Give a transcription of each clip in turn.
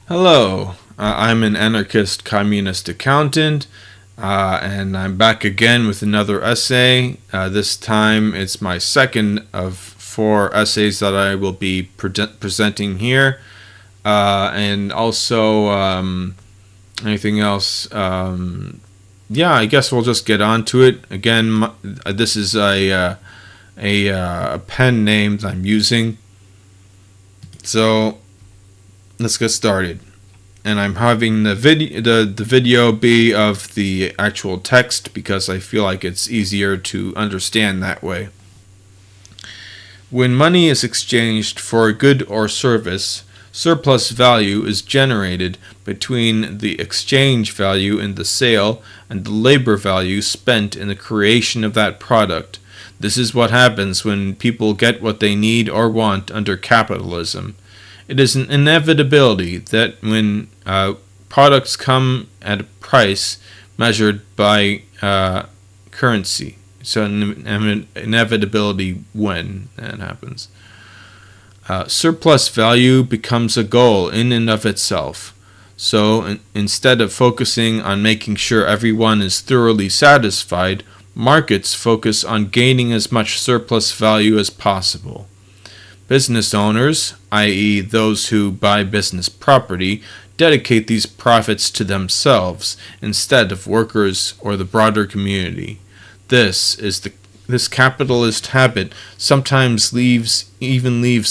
Hello, I'm an anarchist communist accountant, and I'm back again with another essay. This time it's my second of four essays that I will be presenting here, and also anything else. Yeah, I guess we'll just get on to it. Again, this is a pen name that I'm using. So let's get started. And I'm having the video be of the actual text because I feel like it's easier to understand that way. When money is exchanged for a good or service, surplus value is generated between the exchange value in the sale and the labor value spent in the creation of that product. This is what happens when people get what they need or want under capitalism. It is an inevitability that when products come at a price measured by currency, so an inevitability when that happens, surplus value becomes a goal in and of itself. So instead of focusing on making sure everyone is thoroughly satisfied, markets focus on gaining as much surplus value as possible. Business owners, i.e. those who buy business property, dedicate these profits to themselves instead of workers or the broader community. This capitalist habit sometimes leaves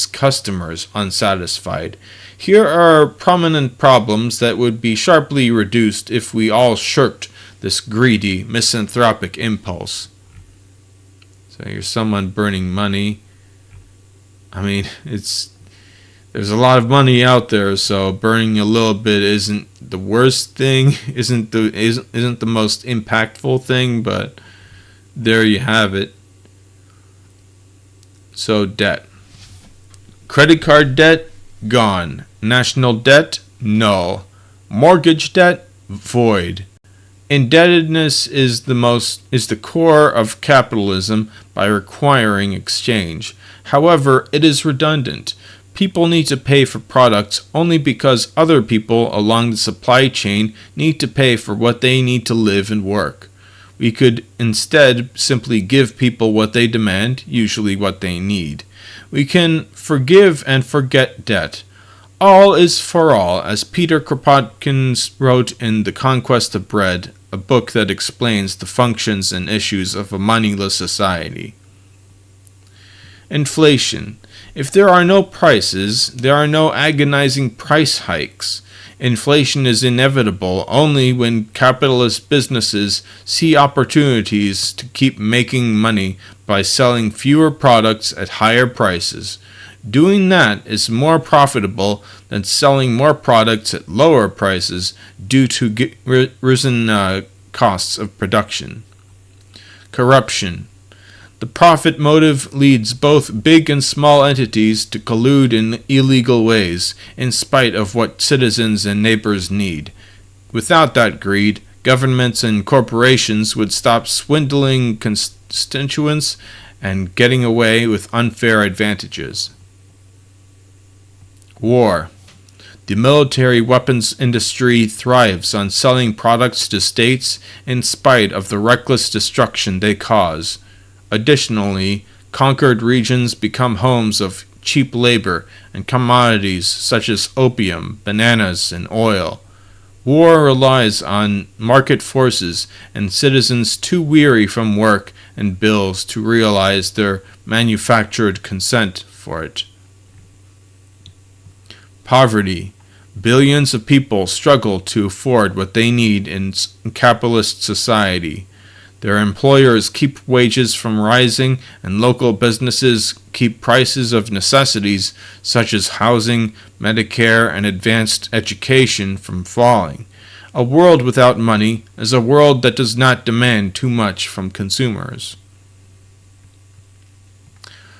customers unsatisfied. Here are prominent problems that would be sharply reduced if we all shirked this greedy, misanthropic impulse. So here's someone burning money. I mean, there's a lot of money out there, so burning a little bit isn't the worst thing, isn't the most impactful thing, but there you have it. So debt. Credit card debt, gone. National debt, null. Mortgage debt, void. Indebtedness is the core of capitalism by requiring exchange. However, it is redundant. People need to pay for products only because other people along the supply chain need to pay for what they need to live and work. We could instead simply give people what they demand, usually what they need. We can forgive and forget debt. All is for all, as Peter Kropotkin wrote in The Conquest of Bread, a book that explains the functions and issues of a moneyless society. Inflation. If there are no prices, there are no agonizing price hikes. Inflation is inevitable only when capitalist businesses see opportunities to keep making money by selling fewer products at higher prices. Doing that is more profitable than selling more products at lower prices due to risen costs of production. Corruption. The profit motive leads both big and small entities to collude in illegal ways, in spite of what citizens and neighbors need. Without that greed, governments and corporations would stop swindling constituents and getting away with unfair advantages. War. The military weapons industry thrives on selling products to states in spite of the reckless destruction they cause. Additionally, conquered regions become homes of cheap labor and commodities such as opium, bananas, and oil. War relies on market forces and citizens too weary from work and bills to realize their manufactured consent for it. Poverty. Billions of people struggle to afford what they need in capitalist society. Their employers keep wages from rising, and local businesses keep prices of necessities such as housing, Medicare, and advanced education from falling. A world without money is a world that does not demand too much from consumers.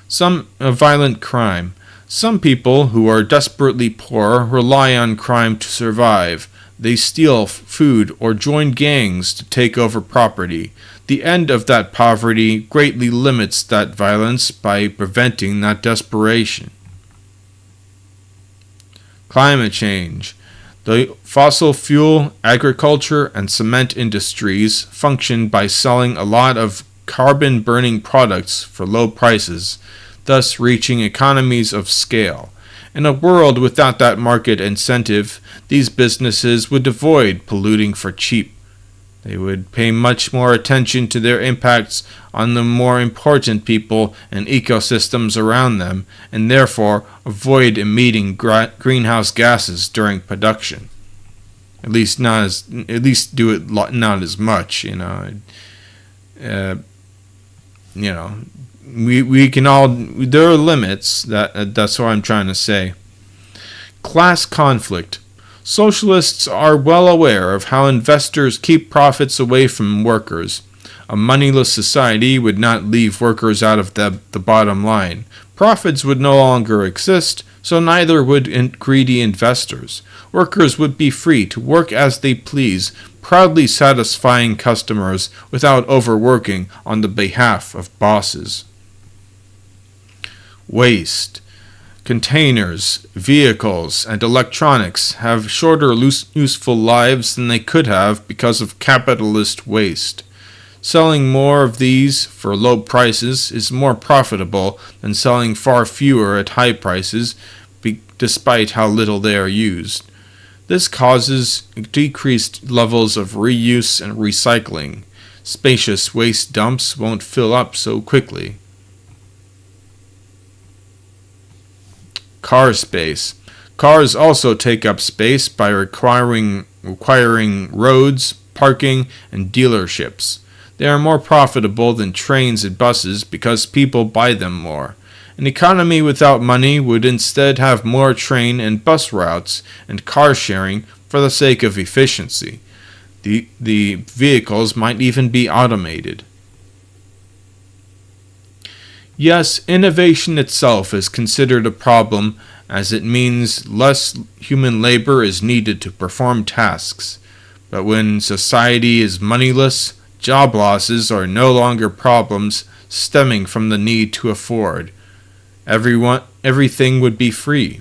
Violent crime. Some people who are desperately poor rely on crime to survive. They steal food or join gangs to take over property. The end of that poverty greatly limits that violence by preventing that desperation. Climate change. The fossil fuel, agriculture, and cement industries function by selling a lot of carbon-burning products for low prices, thus reaching economies of scale. In a world without that market incentive, these businesses would avoid polluting for cheap. They would pay much more attention to their impacts on the more important people and ecosystems around them, and therefore avoid emitting greenhouse gases during production. At least do it not as much. We can all. There are limits. That's what I'm trying to say. Class conflict. Socialists are well aware of how investors keep profits away from workers. A moneyless society would not leave workers out of the bottom line. Profits would no longer exist, so neither would greedy investors. Workers would be free to work as they please, proudly satisfying customers without overworking on the behalf of bosses. Waste. Containers, vehicles, and electronics have shorter useful lives than they could have because of capitalist waste. Selling more of these for low prices is more profitable than selling far fewer at high prices, despite how little they are used. This causes decreased levels of reuse and recycling. Spacious waste dumps won't fill up so quickly. Car space. Cars also take up space by requiring roads, parking, and dealerships. They are more profitable than trains and buses because people buy them more. An economy without money would instead have more train and bus routes and car sharing for the sake of efficiency. The vehicles might even be automated. Yes, innovation itself is considered a problem, as it means less human labor is needed to perform tasks. But when society is moneyless, job losses are no longer problems stemming from the need to afford. Everything would be free.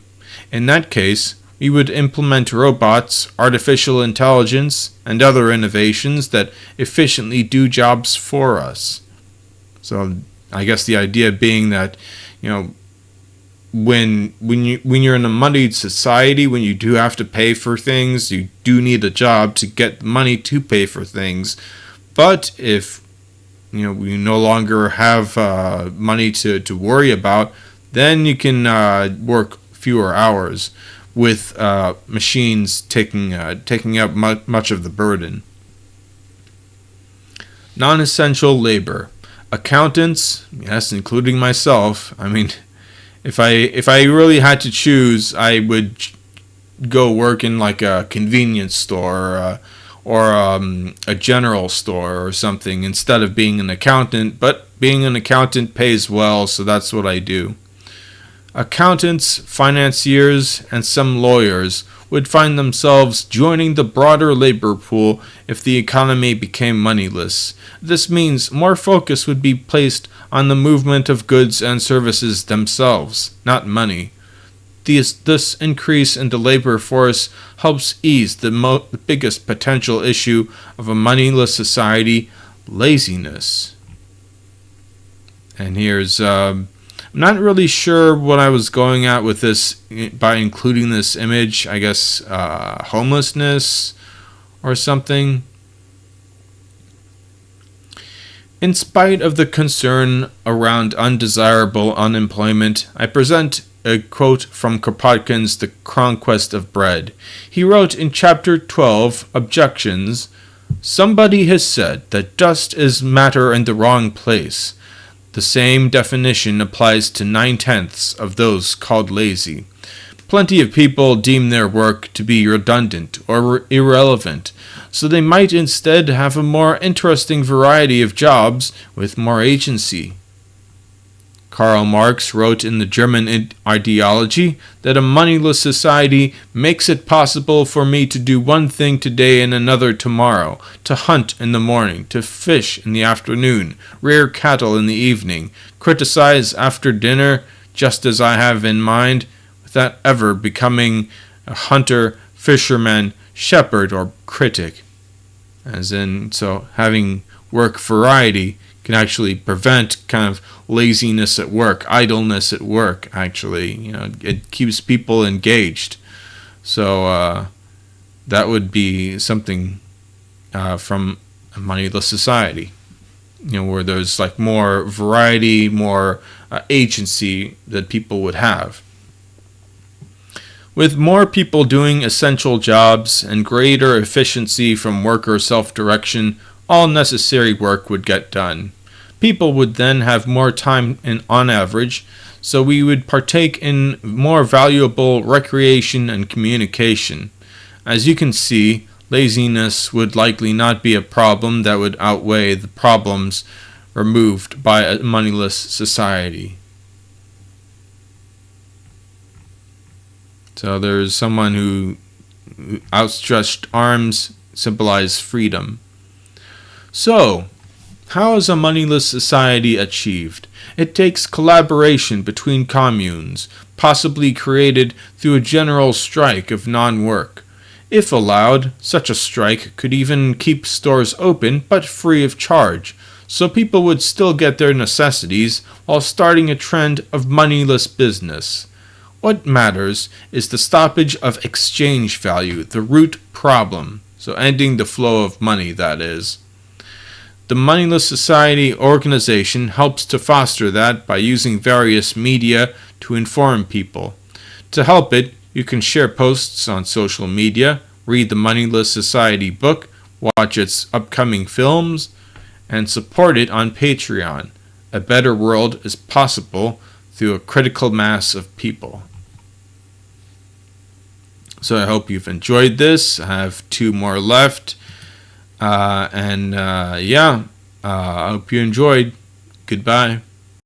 In that case, we would implement robots, artificial intelligence, and other innovations that efficiently do jobs for us. So I guess the idea being that, when you're in a moneyed society, when you do have to pay for things, you do need a job to get money to pay for things. But if we no longer have money to worry about, then you can work fewer hours with machines taking up much of the burden. Non-essential labor. Accountants, yes, including myself. I mean, if I really had to choose, I would go work in like a convenience store or a general store or something instead of being an accountant. But being an accountant pays well, so that's what I do. Accountants, financiers, and some lawyers would find themselves joining the broader labor pool if the economy became moneyless. This means more focus would be placed on the movement of goods and services themselves, not money. This increase in the labor force helps ease the biggest potential issue of a moneyless society, laziness. And here's I'm not really sure what I was going at with this by including this image. I guess homelessness or something. In spite of the concern around undesirable unemployment, I present a quote from Kropotkin's The Conquest of Bread. He wrote in Chapter 12, Objections, "Somebody has said that dust is matter in the wrong place. The same definition applies to 9/10 of those called lazy. Plenty of people deem their work to be redundant or irrelevant, so they might instead have a more interesting variety of jobs with more agency." Karl Marx wrote in the German Ideology that a moneyless society makes it possible for me to do one thing today and another tomorrow, to hunt in the morning, to fish in the afternoon, rear cattle in the evening, criticize after dinner, just as I have in mind, without ever becoming a hunter, fisherman, shepherd, or critic. As in, so having work variety can actually prevent kind of laziness at work, idleness at work. Actually, it keeps people engaged. So that would be something from a moneyless society, where there's like more variety, more agency that people would have. With more people doing essential jobs and greater efficiency from worker self-direction, all necessary work would get done. People would then have more time on average, so we would partake in more valuable recreation and communication. As you can see, laziness would likely not be a problem that would outweigh the problems removed by a moneyless society. So there's someone who outstretched arms symbolize freedom. So, how is a moneyless society achieved? It takes collaboration between communes, possibly created through a general strike of non-work. If allowed, such a strike could even keep stores open but free of charge, so people would still get their necessities while starting a trend of moneyless business. What matters is the stoppage of exchange value, the root problem, so ending the flow of money, that is. The Moneyless Society organization helps to foster that by using various media to inform people. To help it, you can share posts on social media, read the Moneyless Society book, watch its upcoming films, and support it on Patreon. A better world is possible through a critical mass of people. So I hope you've enjoyed this. I have 2 more left. I hope you enjoyed. Goodbye.